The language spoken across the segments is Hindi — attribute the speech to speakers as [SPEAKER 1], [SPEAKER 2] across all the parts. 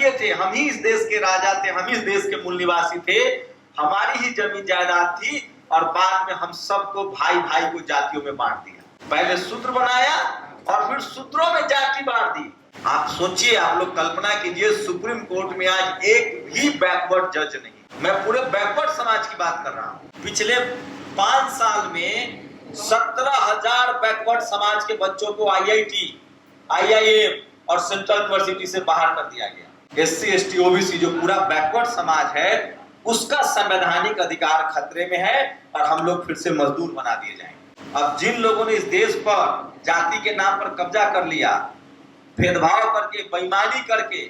[SPEAKER 1] जातीय थे, हम ही इस देश के राजा थे, हम ही इस देश के मूल निवासी थे, हमारी ही जमीन जायदाद थी, और बाद में हम सबको भाई भाई को जातियों में बांट दिया। पहले शूद्र बनाया और फिर शूद्रों में जाति बांट दी। आप सोचिए, आप लोग कल्पना कीजिए, सुप्रीम कोर्ट में आज एक भी बैकवर्ड जज नहीं। मैं पूरे बैकवर्ड समाज की बात कर रहा हूं। पिछले 5 साल में 17,000 बैकवर्ड समाज के बच्चों को IIT, IIM और सेंट्रल यूनिवर्सिटी से बाहर कर दिया गया। SC, ST, OBC जो पूरा बैकवर्ड समाज है, उसका संवैधानिक अधिकार खतरे में है और हम लोग फिर से मजदूर बना दिए जाएंगे। अब जिन लोगों ने इस देश पर जाति के नाम पर कब्जा कर लिया, भेदभाव करके, बेईमानी करके,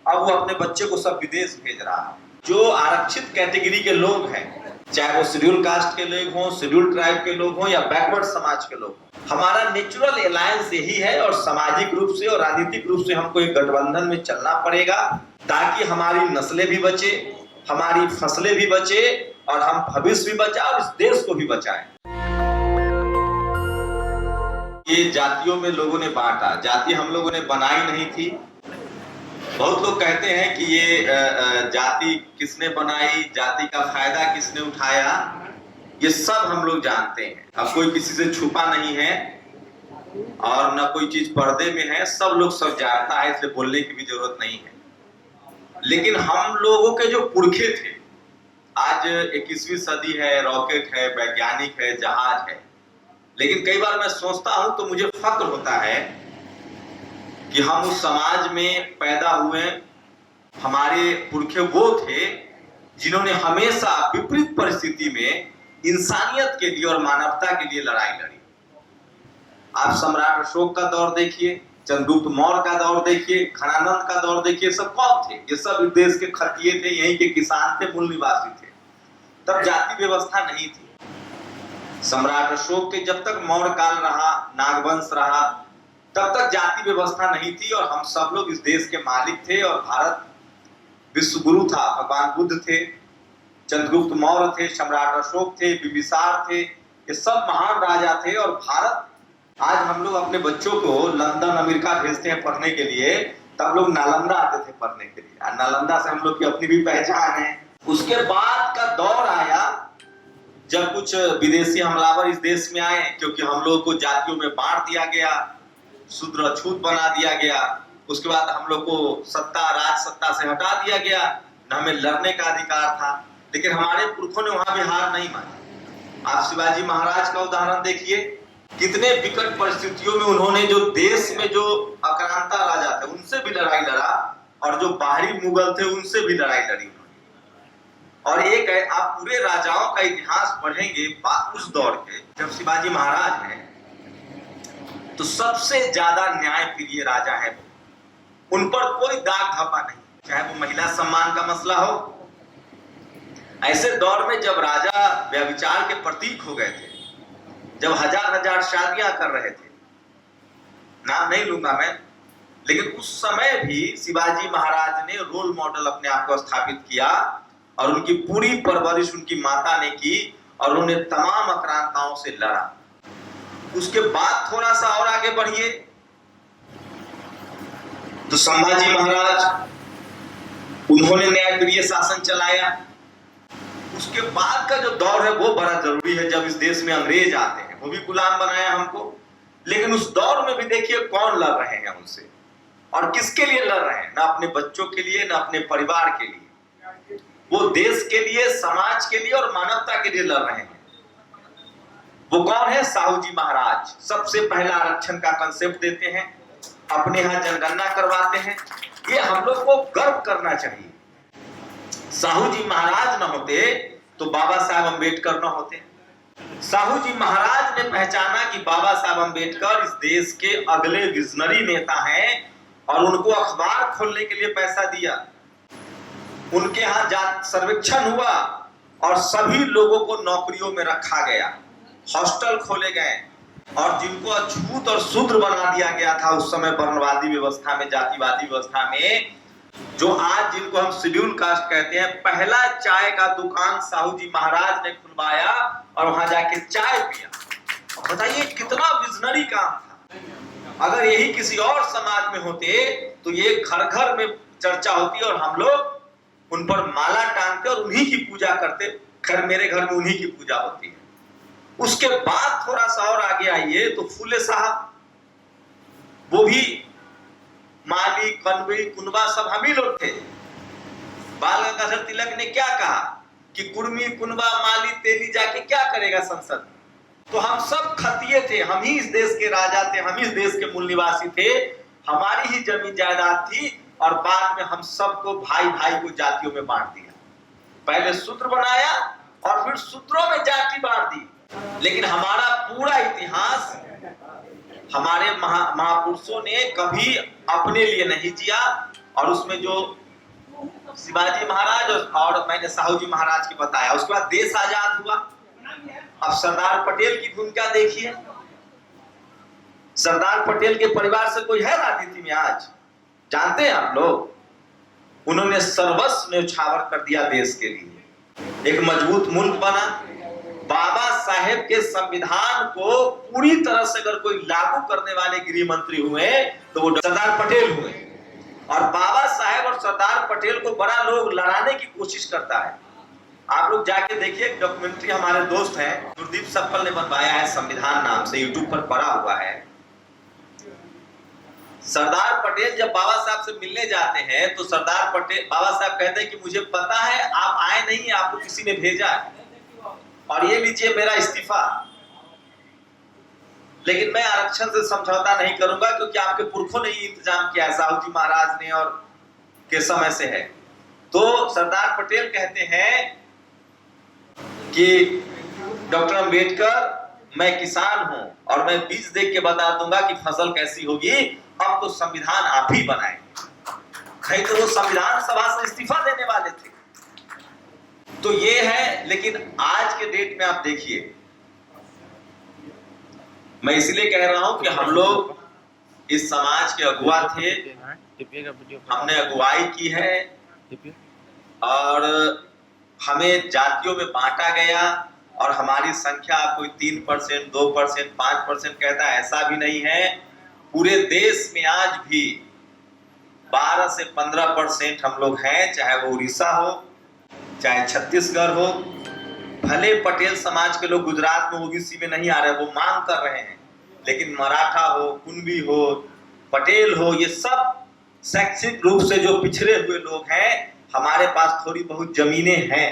[SPEAKER 1] अब वो अपने बच्चे को सब विदेश भेज रहा है। जो आरक्षित कैटेगरी के लोग हैं, चाहे वो शेड्यूल कास्ट के लोग हों, शेड्यूल ट्राइब के लोग हों या बैकवर्ड समाज के लोग हों, हमारा नेचुरल अलायंस यही है और सामाजिक रूप से और राजनीतिक रूप से हमको एक गठबंधन में चलना पड़ेगा ताकि हमारी नस्लें भी बचे, हमारी फसलें भी बचे और हम भविष्य भी बचाए और इस देश को भी बचाएं। ये जातियों में लोगों ने बांटा, जाति हम लोगों ने बनाई नहीं थी। बहुत लोग कहते हैं कि ये जाति किसने बनाई, जाति का फायदा किसने उठाया, ये सब हम लोग जानते हैं। अब कोई किसी से छुपा नहीं है और न कोई चीज पर्दे में है, सब लोग सब जानता है, इसलिए बोलने की भी जरूरत नहीं है। लेकिन हम लोगों के जो पुरखे थे, आज 21वीं सदी है, रॉकेट है, वैज्ञानिक है, जहाज है, लेकिन कई बार मैं सोचता हूं तो मुझे फक्र होता है कि हम उस समाज में पैदा हुए। हमारे पुरखे वो थे जिन्होंने हमेशा विपरीत परिस्थिति में इंसानियत के लिए और मानवता के लिए लड़ाई लड़ी। आप सम्राट अशोक का दौर देखिए, चंद्रगुप्त मौर्य का दौर देखिए, घनानंद का दौर देखिए, सब कौन थे? ये सब इस देश के खतिये थे, यहीं के किसान थे, मूल निवासी थे। तब जाति व्यवस्था नहीं थी। सम्राट अशोक के जब तक मौर्य काल रहा, नागवंश रहा, तब तक जाति व्यवस्था नहीं थी और हम सब लोग इस देश के मालिक थे और भारत विश्व गुरु था। भगवान बुद्ध थे, चंद्रगुप्त मौर्य थे, सम्राट अशोक थे, बिंबिसार थे, ये सब महान राजा थे। और भारत, आज हम लोग अपने बच्चों को लंदन, अमेरिका भेजते हैं पढ़ने के लिए, तब लोग नालंदा आते थे पढ़ने के लिए, और नालंदा से हम लोग की अपनी भी पहचान है। उसके बाद का दौर आया जब कुछ विदेशी हमलावर इस देश में आए, क्योंकि हम लोग को जातियों में बांट दिया गया, शूद्र अछूत बना दिया गया। उसके बाद हम लोग को सत्ता, राज सत्ता से हटा दिया गया, न हमें लड़ने का अधिकार था। लेकिन हमारे पुरखों ने वहां भी हार नहीं मानी। आप शिवाजी महाराज का उदाहरण देखिए, कितने विकट परिस्थितियों में उन्होंने, जो देश में जो आक्रांता राजा थे उनसे भी लड़ाई लड़ा और जो बाहरी मुगल थे उनसे भी लड़ाई लड़ी। और एक है, आप पूरे राजाओं का इतिहास पढ़ेंगे उस दौर के, जब शिवाजी महाराज हैं, तो सबसे ज्यादा न्यायप्रिय राजा है। उन पर कोई दाग धब्बा नहीं, चाहे वो महिला सम्मान का मसला हो। ऐसे दौर में जब राजा व्यभिचार के प्रतीक हो गए थे, जब हजार हजार शादियां कर रहे थे, नाम नहीं लूंगा मैं, लेकिन उस समय भी शिवाजी महाराज ने रोल मॉडल अपने आप को स्थापित किया और उनकी पूरी परवरिश उनकी माता ने की और उन्होंने तमाम आक्रांताओं से लड़ा। उसके बाद थोड़ा सा और आगे बढ़िए तो संभाजी महाराज, उन्होंने न्यायप्रिय शासन चलाया। उसके बाद का जो दौर है वो बड़ा जरूरी है, जब इस देश में अंग्रेज आते हैं, वो भी गुलाम बनाया हमको। लेकिन उस दौर में भी देखिए कौन लड़ रहे हैं उनसे और किसके लिए लड़ रहे हैं, ना अपने बच्चों के लिए, ना अपने परिवार के लिए, वो देश के लिए, समाज के लिए और मानवता के लिए लड़ रहे हैं। वो कौन है? साहू जी महाराज। सबसे पहला आरक्षण का कंसेप्ट देते हैं, अपने यहाँ जनगणना करवाते हैं। ये हम लोग को गर्व करना चाहिए। साहू जी महाराज न होते तो बाबा साहब अम्बेडकर न होते। साहू जी महाराज ने पहचाना कि बाबा साहब अम्बेडकर इस देश के अगले विजनरी नेता हैं और उनको अखबार खोलने के लिए पैसा दिया। उनके यहाँ जात सर्वेक्षण हुआ और सभी लोगों को नौकरियों में रखा गया, हॉस्टल खोले गए और जिनको अछूत और शूद्र बना दिया गया था उस समय वर्णवादी व्यवस्था में, जातिवादी व्यवस्था में, जो आज जिनको हम शेड्यूल कास्ट कहते हैं, पहला चाय का दुकान साहू जी महाराज ने खुलवाया और वहां जाके चाय पिया। बताइए कितना विजनरी काम था। अगर यही किसी और समाज में होते तो ये घर घर में चर्चा होती है और हम लोग उन पर माला टांगते और उन्हीं की पूजा करते। खैर मेरे घर में उन्हीं की पूजा होती है। उसके बाद थोड़ा सा और आगे आइए तो फूले साहब, वो भी माली कन्वे कुनबा सब हम ही लोग थे। बाल गंगाधर तिलक ने क्या कहा कि कुर्मी कुनबा माली तेली जाके क्या करेगा संसद। तो हम सब खतिये थे, हम ही इस देश के राजा थे, हम इस देश के मूल निवासी थे, हमारी ही जमीन जायदाद थी। और बाद में हम सबको भाई भाई को जातियों में बांट दिया। पहले शूद्र बनाया और फिर शूद्रों में जाति बांट दी। लेकिन हमारा पूरा इतिहास हमारे महापुरुषों ने कभी अपने लिए नहीं जिया। और उसमें जो शिवाजी महाराज और मैंने साहू जी महाराज की बताया, उसके बाद देश आजाद हुआ। अब सरदार पटेल की भूमिका देखिए। सरदार पटेल के परिवार से कोई है राजनीति में आज? जानते हैं आप लोग? उन्होंने सर्वस्व न्यौछावर कर दिया देश के लिए। एक मजबूत मुल्क बना। बाबा साहेब के संविधान को पूरी तरह से अगर कोई लागू करने वाले गृह मंत्री हुए तो वो सरदार पटेल हुए। और बाबा साहेब और सरदार पटेल को बड़ा लोग लड़ाने की कोशिश करता है। आप लोग जाके देखिए, डॉक्यूमेंट्री हमारे दोस्त हैं गुरदीप सप्पल ने बनवाया है, संविधान नाम से, यूट्यूब पर पड़ा हुआ है। सरदार पटेल जब बाबा साहब से मिलने जाते हैं तो सरदार पटेल बाबा साहब कहते हैं कि मुझे पता है आप आए नहीं, आपको किसी ने भेजा है और ये लीजिए मेरा इस्तीफा, लेकिन मैं आरक्षण से समझौता नहीं करूंगा क्योंकि आपके पुरखों ने इंतजाम किया है, साहू जी महाराज ने और के समय से है। तो सरदार पटेल कहते हैं कि डॉक्टर अंबेडकर, मैं किसान हूं और मैं बीज देख के बता दूंगा कि फसल कैसी होगी। अब तो संविधान आप ही बनाए। नहीं तो वो संविधान सभा से इस्तीफा देने वाले थे। तो ये है। लेकिन आज के डेट में आप देखिए, मैं इसलिए कह रहा हूं कि हम लोग इस समाज के अगुवा थे, हमने अगुवाई की है और हमें जातियों में बांटा गया। और हमारी संख्या कोई 3%, 2%, 5% कहता है, ऐसा भी नहीं है। पूरे देश में आज भी 12 से 15% हम लोग हैं, चाहे वो उड़ीसा हो, चाहे छत्तीसगढ़ हो। भले पटेल समाज के लोग गुजरात में ओबीसी में नहीं आ रहे, वो मांग कर रहे हैं, लेकिन मराठा हो, कुनबी हो, पटेल हो, ये सब शैक्षिक रूप से जो पिछड़े हुए लोग हैं। हमारे पास थोड़ी बहुत जमीनें हैं,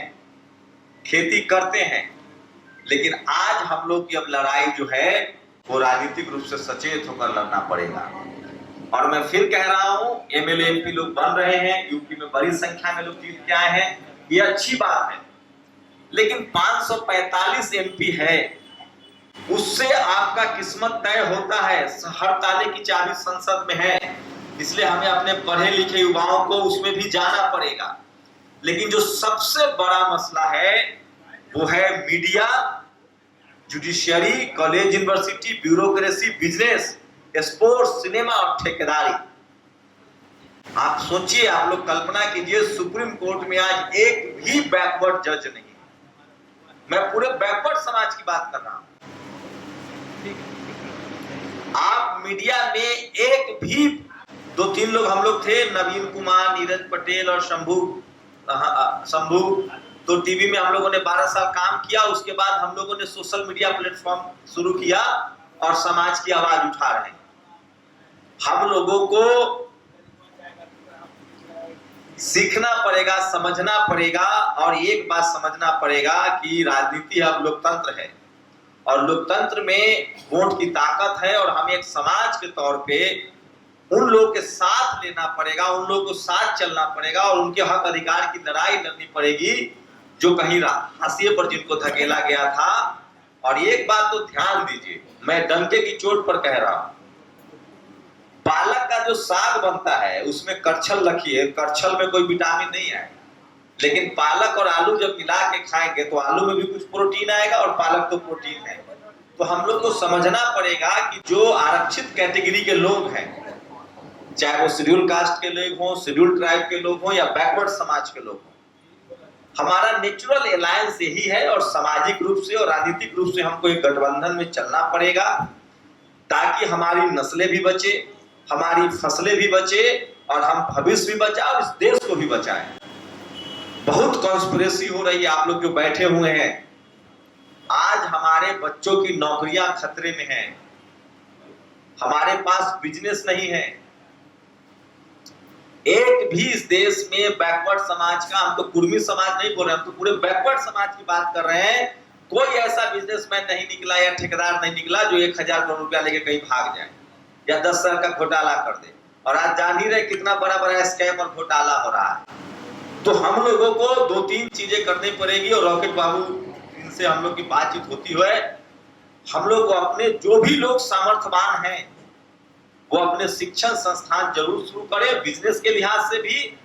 [SPEAKER 1] खेती करते हैं, लेकिन आज हम लोग की अब लड़ाई जो है वो राजनीतिक रूप से सचेत होकर लड़ना पड़ेगा। और मैं फिर कह रहा हूं, एमएलए एमपी लोग बन रहे हैं, यूपी में बड़ी संख्या में लोग जीत के आए हैं, ये अच्छी बात है। लेकिन 545 एमपी है, उससे आपका किस्मत तय होता है। हर ताले की चाबी संसद में है, इसलिए हमें अपने पढ़े लिखे युवाओं को उसमें भी जाना पड़ेगा। लेकिन जो सबसे बड़ा मसला है वो है media, judiciary, college university, bureaucracy, business, sports, cinema और ठेकेदारी। आप सोचिए, आप लोग कल्पना कीजिए, सुप्रीम कोर्ट में आज एक भी बैकवर्ड जज नहीं। मैं पूरे बैकवर्ड समाज की बात कर रहा हूं। आप मीडिया में एक भी 2-3 लोग हम लोग थे, नवीन कुमार, नीरज पटेल और शंभू। तो टीवी में हम लोगों ने 12 साल काम किया। उसके बाद हम लोगों ने सोशल मीडिया प्लेटफॉर्म शुरू किया और समाज की आवाज उठा रहे हैं। हम लोगों को सीखना पड़ेगा, समझना पड़ेगा। और एक बात समझना पड़ेगा कि राजनीति अब लोकतंत्र है और लोकतंत्र में वोट की ताकत है। और हमें एक समाज के तौर पे उन लोगों के साथ लेना पड़ेगा, उन लोगों को साथ चलना पड़ेगा और उनके हक अधिकार की लड़ाई लड़नी पड़ेगी जो कहीं हाशिए पर जिनको धकेला गया था। और एक बात तो ध्यान दीजिए, मैं डंके की चोट पर कह रहा हूं, पालक का जो साग बनता है उसमें करछल रखिए, करछल में कोई विटामिन नहीं है, लेकिन पालक और आलू जब मिला के खाएंगे तो आलू में भी कुछ प्रोटीन आएगा और पालक तो प्रोटीन है। तो हम लोग को समझना पड़ेगा कि जो आरक्षित कैटेगरी के लोग हैं, चाहे वो शेड्यूल कास्ट के लोग हों, शेड्यूल ट्राइब के लोग हों या बैकवर्ड समाज के लोग हों, हमारा नेचुरल अलायंस यही है। और सामाजिक रूप से और राजनीतिक रूप से हमको एक गठबंधन में चलना पड़ेगा ताकि हमारी नस्लें भी बचे, हमारी फसलें भी बचे और हम भविष्य भी बचाएं और इस देश को भी बचाएं। बहुत कॉन्स्पिरेसी हो रही है, आप लोग जो बैठे हुए हैं, आज हमारे बच्चों की नौकरियां खतरे में हैं, हमारे पास बिजनेस नहीं है। एक भी इस देश में बैकवर्ड समाज का, हम तो कुर्मी समाज नहीं बोल रहे, हम तो पूरे बैकवर्ड समाज की बात कर रहे हैं, कोई ऐसा बिजनेसमैन नहीं निकला या ठेकेदार नहीं निकला जो 1000 करोड़ रुपया लेके कहीं भाग जाए या 10 साल का घोटाला कर दे। और आज जान ही रहे कितना बड़ा बड़ा स्कैम और घोटाला हो रहा है। तो हम लोगों को 2-3 चीजें करनी पड़ेगी, और रॉकेट बाबू इनसे हम लोग की बातचीत होती है। हम लोग को अपने जो भी लोग सामर्थ्यवान हैं वो अपने शिक्षण संस्थान जरूर शुरू करें, बिजनेस के लिहाज से भी,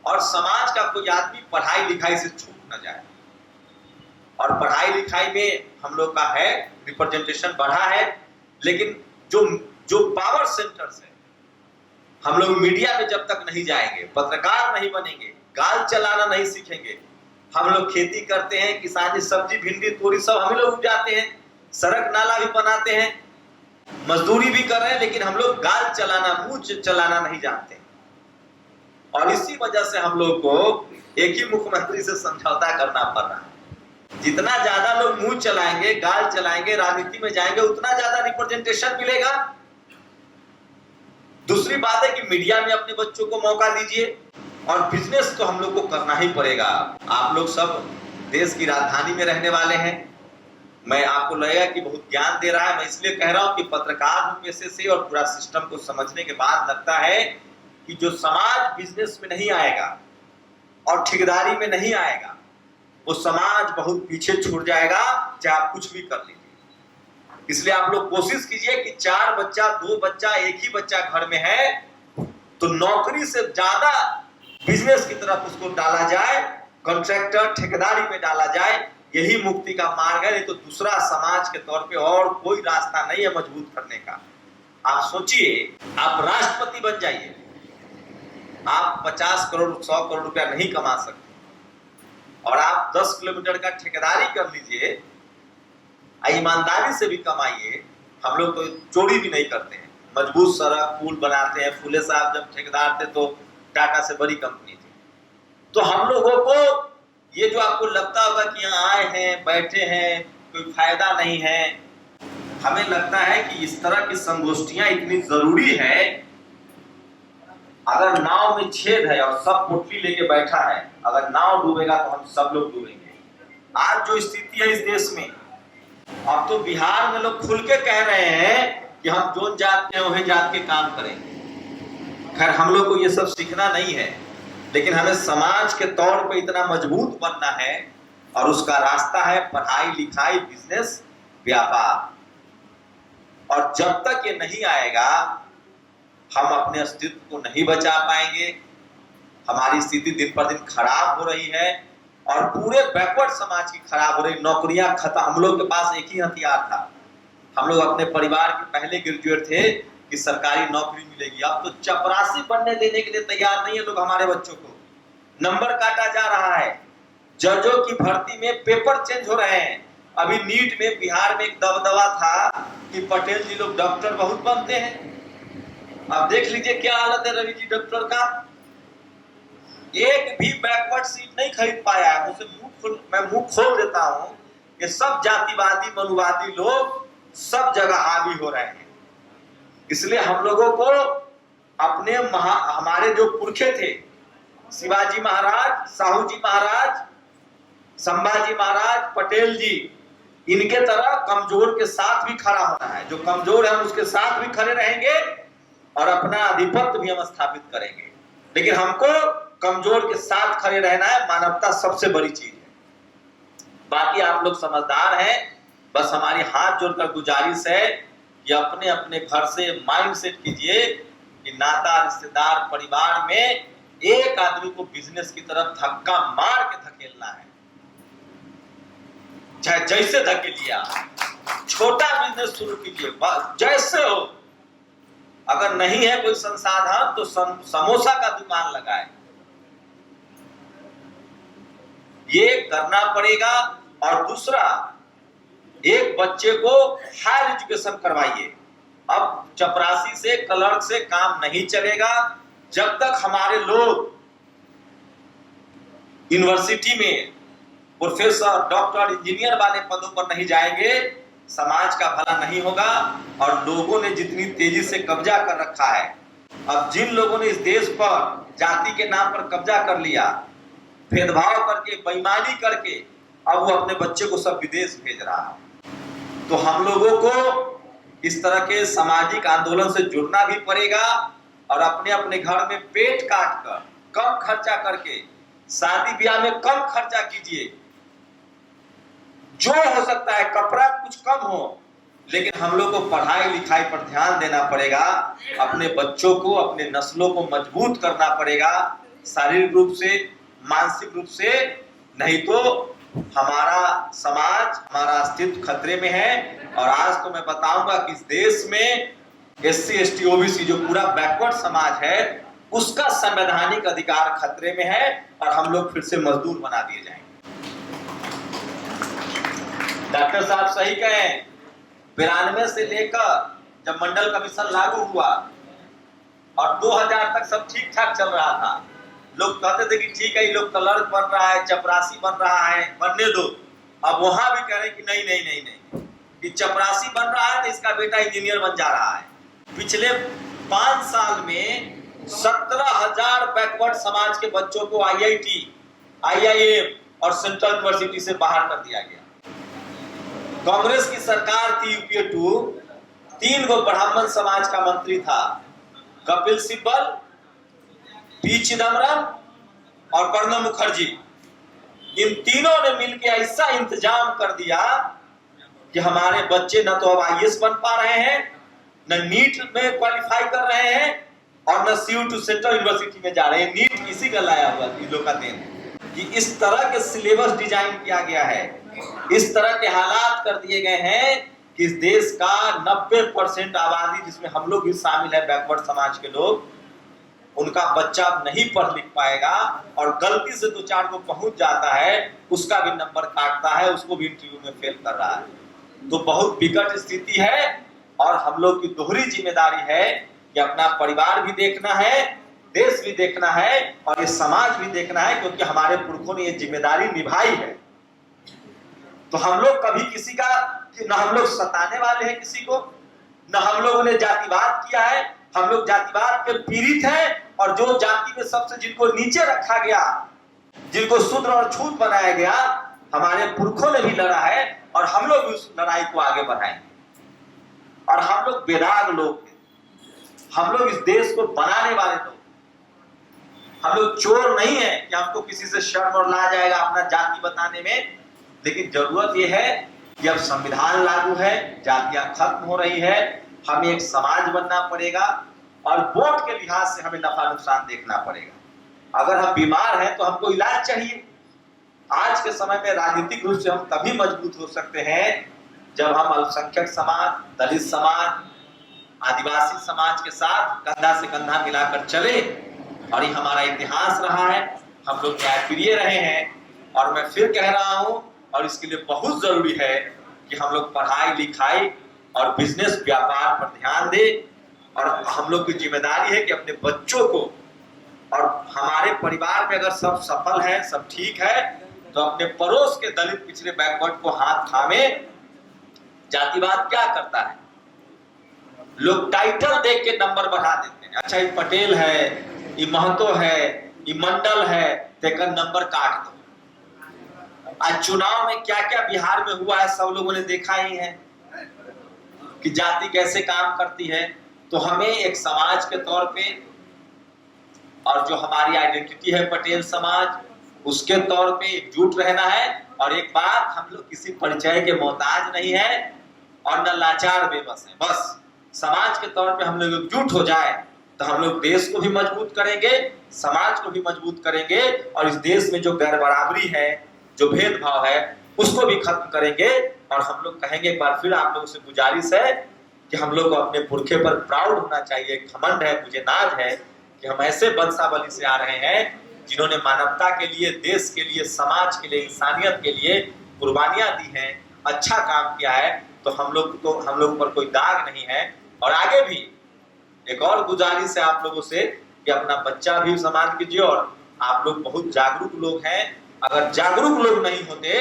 [SPEAKER 1] और समाज का कोई आदमी पढ़ाई लिखाई से छूट न जाए। और पढ़ाई लिखाई में हम लोग का है रिप्रेजेंटेशन बढ़ा है, लेकिन जो पावर सेंटर्स है, हम लोग मीडिया में जब तक नहीं जाएंगे, पत्रकार नहीं बनेंगे, गाल चलाना नहीं सीखेंगे। हम लोग खेती करते हैं, किसानी, सब्जी, भिंडी, तोरी सब हम लोग उपजाते हैं, सड़क नाला भी बनाते हैं, मजदूरी भी कर रहे हैं, लेकिन हम लोग गाल चलाना, मुंह चलाना नहीं जानते। और इसी वजह से हम लोग को एक ही मुख्यमंत्री से समझौता करना पड़ रहा है। जितना ज्यादा लोग मुंह चलाएंगे, गाल चलाएंगे, राजनीति में जाएंगे, उतना ज्यादा रिप्रेजेंटेशन मिलेगा। दूसरी बात है कि मीडिया में अपने बच्चों को मौका दीजिए, और बिजनेस तो हम लोग को करना ही पड़ेगा। आप लोग सब देश की राजधानी में रहने वाले हैं, मैं आपको लगेगा कि बहुत ज्ञान दे रहा है, मैं इसलिए कह रहा हूं कि पत्रकार हूं पेशे से, और पूरा सिस्टम को समझने के बाद लगता है कि जो समाज बिजनेस में नहीं आएगा और ठेकेदारी में नहीं आएगा, वो समाज बहुत पीछे छूट जाएगा, चाहे आप कुछ भी कर लीजिए। इसलिए आप लोग कोशिश कीजिए कि 4 बच्चा, 2 बच्चा, 1 ही बच्चा घर में है तो नौकरी से ज्यादा बिजनेस की तरफ उसको डाला जाए, कॉन्ट्रैक्टर, ठेकेदारी में डाला जाए। यही मुक्ति का मार्ग है, नहीं तो दूसरा समाज के तौर पे और कोई रास्ता नहीं है मजबूत करने का। आप सोचिए, आप राष्ट्रपति बन जाइए, आप 50 करोड़ 100 करोड़ रुपया नहीं कमा सकते, और आप 10 किलोमीटर का ठेकेदारी कर लीजिए, ईमानदारी से भी कमाइए। हम लोग तो चोरी भी नहीं करते हैं, मजबूत सड़क पुल बनाते हैं। फूले साहब जब ठेकेदार थे तो टाटा से बड़ी कंपनी थी। तो हम लोगों को ये जो आपको लगता होगा कि यहाँ आए हैं, बैठे हैं, कोई फायदा नहीं है, हमें लगता है कि इस तरह की संगोष्ठियां इतनी जरूरी है। अगर नाव में छेद है और सब पोटली लेके बैठा है, अगर नाव डूबेगा तो हम सब लोग डूबेंगे। आज जो स्थिति है इस देश में, अब तो बिहार में लोग खुल के कह रहे हैं कि हम जो जात के वही जात के काम करेंगे। खैर हम लोग को ये सब सीखना नहीं है, लेकिन हमें समाज के तौर पे इतना मजबूत बनना है, और उसका रास्ता है पढ़ाई लिखाई, बिजनेस, व्यापार। और जब तक ये नहीं आएगा हम अपने अस्तित्व को नहीं बचा पाएंगे। हमारी स्थिति दिन पर दिन खराब हो रही है, और पूरे बैकवर्ड समाज की खराब हो रही। नौकरियां खत्म, हम लोग के पास एक ही हथियार था, हम लोग अपने परिवार के पहले ग्रेजुएट थे कि सरकारी नौकरी मिलेगी। अब तो चपरासी बनने देने के लिए तैयार नहीं है लोग हमारे बच्चों को। नंबर काटा जा रहा है, जजों की भर्ती में पेपर चेंज हो रहे हैं। अभी नीट में बिहार में एक दबदबा था कि पटेल जी लोग डॉक्टर बहुत बनते हैं। अब देख लीजिए क्या हालत है रवि जी डॉक्टर का। एक भी बैकवर्ड सीट नहीं खरीद पाया है। मैं मुंह खोल देता हूं कि सब जातिवादी, मनुवादी लोग सब जगह हावी हो रहे हैं। इसलिए हम लोगों को अपने हमारे जो पुरखे थे, शिवाजी महाराज, साहू जी महाराज, संभाजी महाराज, पटेल जी, इनके तरह कमजोर के साथ भी खड़ा होना है। जो कमजोर है उसके साथ भी खड़े रहेंगे और अपना आधिपत्य भी हम स्थापित करेंगे। लेकिन हमको कमजोर के साथ खड़े रहना है। मानवता सबसे बड़ी चीज है। बाकी आप लोग समझदार हैं, बस हमारी हाथ जोड़कर गुजारिश है कि अपने अपने घर से माइंड सेट कीजिए कि नाता, रिश्तेदार, परिवार में एक आदमी को बिजनेस की तरफ धक्का मार के धकेलना है। चाहे जैसे धकेलिए, छोटा बिजनेस शुरू कीजिए, जैसे हो। अगर नहीं है कोई संसाधन तो समोसा का दुकान लगाए, ये करना पड़ेगा। और दूसरा, एक बच्चे को हायर एजुकेशन करवाइए। अब चपरासी से, क्लर्क से काम नहीं चलेगा। जब तक हमारे लोग यूनिवर्सिटी में प्रोफेसर, डॉक्टर, इंजीनियर वाले पदों पर नहीं जाएंगे, समाज का भला नहीं होगा। और लोगों ने जितनी तेजी से कब्जा कर रखा है, अब जिन लोगों ने इस देश पर जाति के नाम पर कब्जा कर लिया, भेदभाव करके, बेईमानी करके, अब वो अपने बच्चे को सब विदेश भेज रहा है। तो हम लोगों को इस तरह के सामाजिक आंदोलन से जुड़ना भी पड़ेगा और अपने अपने घर में पेट काट कर, कम खर्चा करके, शादी ब्याह में कम खर्चा कीजिए, जो हो सकता है कपड़ा कुछ कम हो, लेकिन हम लोग को पढ़ाई लिखाई पर ध्यान देना पड़ेगा। अपने बच्चों को, अपने नस्लों को मजबूत करना पड़ेगा, शारीरिक रूप से, मानसिक रूप से, नहीं तो हमारा समाज, हमारा अस्तित्व खतरे में है। और आज तो मैं बताऊंगा कि इस देश में SC, ST, OBC जो पूरा बैकवर्ड समाज है, उसका संवैधानिक अधिकार खतरे में है और हम लोग फिर से मजदूर बना दिए जाएंगे। डॉक्टर साहब सही कहें, 92 से लेकर जब मंडल कमीशन लागू हुआ और 2000 तक सब ठीक ठाक चल रहा था, लोग कहते थे कि ठीक है, ये लोग क्लर्क बन रहा है, चपरासी बन रहा है, बनने दो। अब वहां भी कह रहे कि नहीं नहीं नहीं नहीं, कि चपरासी बन रहा है तो इसका बेटा इंजीनियर बन जा रहा है। पिछले 5 साल में 17,000 बैकवर्ड समाज के बच्चों को IIT, IIM और सेंट्रल यूनिवर्सिटी से बाहर कर दिया गया। कांग्रेस की सरकार थी UPA 2, 3 गो ब्राह्मण समाज का मंत्री था, कपिल सिब्बल, P चिदम्बरम और प्रणब मुखर्जी। इन तीनों ने मिलकर ऐसा इंतजाम कर दिया कि हमारे बच्चे न तो अब IAS बन पा रहे हैं, न नीट में क्वालिफाई कर रहे हैं और न CU2 सेंट्रल यूनिवर्सिटी में जा रहे हैं। नीट इसी का लाया हुआ इन लोग का देन कि इस तरह के सिलेबस डिजाइन किया गया है, इस तरह के हालात कर दिए गए हैं कि इस देश का 90% आबादी, जिसमें हम लोग भी शामिल है, बैकवर्ड समाज के लोग, उनका बच्चा नहीं पढ़ लिख पाएगा और गलती से 2-4 को पहुंच जाता है, उसका भी नंबर काटता है, उसको भी इंटरव्यू में फेल कर रहा है। तो बहुत विकट स्थिति है और हम लोग की दोहरी जिम्मेदारी है कि अपना परिवार भी देखना है, देश भी देखना है और ये समाज भी देखना है, क्योंकि हमारे पुरखों ने ये जिम्मेदारी निभाई है। तो हम लोग कभी किसी का, न हम लोग सताने वाले हैं किसी को, न हम लोगों ने जातिवाद किया है। हम लोग जातिवाद के पीड़ित हैं और जो जाति में सबसे जिनको नीचे रखा गया, जिनको शूद्र और छूत बनाया गया, हमारे पुरखों ने भी लड़ा है और हम लोग उस लड़ाई को आगे बढ़ाएंगे। और हम लोग बेदाग लोग हैं, हम लोग इस देश को बनाने वाले लोग, हम लोग चोर नहीं है कि हमको किसी से शर्म और लाज आएगा अपना जाति बताने में। लेकिन जरूरत यह है कि अब संविधान लागू है, जातियां खत्म हो रही है, हमें एक समाज बनना पड़ेगा और वोट के लिहाज से हमें नफा नुकसान देखना पड़ेगा। अगर हम बीमार हैं तो हमको इलाज चाहिए। आज के समय में राजनीतिक रूप से हम तभी मजबूत हो सकते हैं जब हम अल्पसंख्यक समाज, दलित समाज, आदिवासी समाज के साथ कंधा से कंधा मिलाकर चले। और ये हमारा इतिहास रहा है, हम लोग न्यायप्रिय रहे हैं। और मैं फिर कह रहा हूं, और इसके लिए बहुत जरूरी है कि हम लोग पढ़ाई लिखाई और बिजनेस व्यापार पर ध्यान दें। और हम लोग की जिम्मेदारी है कि अपने बच्चों को, और हमारे परिवार में अगर सब सफल है, सब ठीक है, तो अपने पड़ोस के दलित पिछड़े बैकवर्ड को हाथ थामे। जातिवाद क्या करता है, लोग टाइटल देख के नंबर बढ़ा देते हैं। अच्छा, ये पटेल है, ये महतो है, ये मंडल है, तेकर नंबर काट दो। आज चुनाव में क्या क्या बिहार में हुआ है सब लोगों ने देखा ही है कि जाति कैसे काम करती है। तो हमें एक समाज के तौर पे, और जो हमारी आइडेंटिटी है पटेल समाज, उसके तौर पे एकजुट रहना है। और एक बात, हम लोग किसी परिचय के मोहताज नहीं है और न लाचार बेबस है। बस समाज के तौर पे हम लोग एकजुट हो जाए तो हम लोग देश को भी मजबूत करेंगे, समाज को भी मजबूत करेंगे और इस देश में जो गैर बराबरी है, जो भेदभाव है, उसको भी खत्म करेंगे। और हम लोग कहेंगे, एक बार फिर आप लोगों से गुजारिश है कि हम लोग को अपने पुरखे पर प्राउड होना चाहिए, घमंड है, मुझे नाज है कि हम ऐसे वंशावली से आ रहे हैं जिन्होंने मानवता के लिए, देश के लिए, समाज के लिए, इंसानियत के लिए कुर्बानियां दी हैं, अच्छा काम किया है। तो हम लोग पर कोई दाग नहीं है। और आगे भी एक और गुजारिश है आप लोगों से कि अपना बच्चा भी सम्मान कीजिए। और आप लोग बहुत जागरूक लोग हैं, अगर जागरूक लोग नहीं होते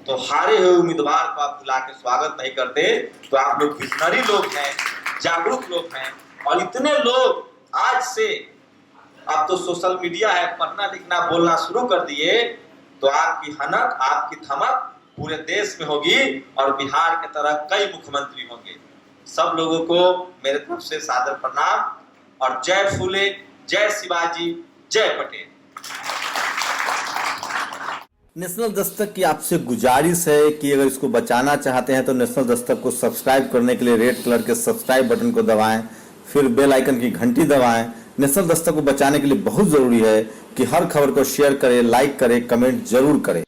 [SPEAKER 1] तो हारे हुए उम्मीदवार को आप बुला के स्वागत नहीं करते। तो आप लोग विजनरी लोग हैं, जागरूक लोग हैं, और इतने लोग आज से अब तो सोशल मीडिया है, पढ़ना लिखना बोलना शुरू कर दिए, तो आपकी हनक आपकी थमक पूरे देश में होगी और बिहार की तरह कई मुख्यमंत्री होंगे। सब लोगों को मेरे तरफ से सादर प्रणाम और जय फूले, जय शिवाजी, जय पटेल।
[SPEAKER 2] नेशनल दस्तक की आपसे गुजारिश है कि अगर इसको बचाना चाहते हैं तो नेशनल दस्तक को सब्सक्राइब करने के लिए रेड कलर के सब्सक्राइब बटन को दबाएं, फिर बेल आइकन की घंटी दबाएं। नेशनल दस्तक को बचाने के लिए बहुत जरूरी है कि हर खबर को शेयर करें, लाइक करें, कमेंट जरूर करें।